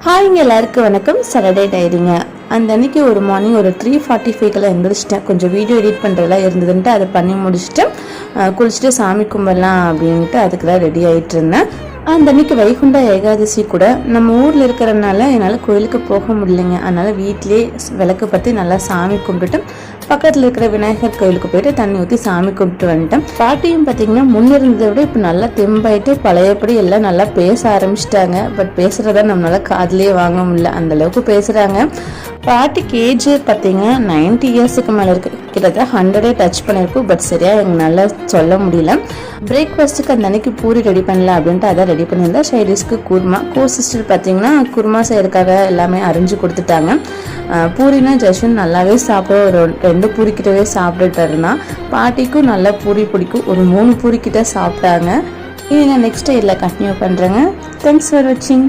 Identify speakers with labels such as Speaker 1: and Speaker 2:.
Speaker 1: ஹாய்ங்க, எல்லாருக்கும் வணக்கம். சாட்டர்டே டைரிங்க. அந்த அன்றைக்கி ஒரு மார்னிங் ஒரு 3:45 எழுந்திரிச்சிட்டேன். கொஞ்சம் வீடியோ எடிட் பண்ணுறதுலாம் இருந்ததுன்ட்டு அதை பண்ணி முடிச்சுட்டு குளிச்சுட்டு சாமி கும்பிடலாம் அப்படின்ட்டு அதுக்கெல்லாம் ரெடி ஆகிட்டு இருந்தேன். அந்த அன்றைக்கி வைகுண்ட ஏகாதசி கூட நம்ம ஊரில் இருக்கிறனால என்னால் கோயிலுக்கு போக முடியலைங்க. அதனால் வீட்டிலே விளக்கு பற்றி நல்லா சாமி கும்பிட்டுட்டு பக்கத்தில் இருக்கிற விநாயகர் கோயிலுக்கு போயிட்டு தண்ணி ஊற்றி சாமி கும்பிட்டு வந்துட்டேன். பாட்டியும் பார்த்தீங்கன்னா முன்னிருந்ததை விட இப்போ நல்லா தெம்பாயிட்டு பழையபடி எல்லாம் நல்லா பேச ஆரம்பிச்சிட்டாங்க. பட் பேசுகிறத நம்மளால காதுலேயே வாங்க முடியல, அந்தளவுக்கு பேசுகிறாங்க. பாட்டிக்கு ஏஜ் பார்த்தீங்கன்னா 90 இயர்ஸுக்கு மேலே இருக்குது. கிட்டத்தட்ட 100 டச் பண்ணியிருக்கும். பட் சரியாக எங்களால் சொல்ல முடியல. பிரேக்ஃபாஸ்ட்டுக்கு அந்த அன்னைக்கு பூரி ரெடி பண்ணல அப்படின்ட்டு அதான் ரெடி பண்ணியிருந்தேன். சைடிஷ்க்கு குருமா. சிஸ்டர் பார்த்தீங்கன்னா குருமா செய்யறதுக்காக எல்லாமே அரிஞ்சு கொடுத்துட்டாங்க. பூரினா ஜஸ்வின் நல்லாவே சாப்பிட ஒரு 2 பூரிக்கிட்டவே சாப்பிட்டுட்டு இருந்தான். பாட்டிக்கும் நல்லா பூரி பிடிக்கும். ஒரு 3 பூரிக்கிட்ட சாப்பிட்டாங்க. இனி நான் நெக்ஸ்ட் இதில் கண்டினியூ பண்ணுறேங்க. தேங்க்ஸ் ஃபார் வாட்சிங்.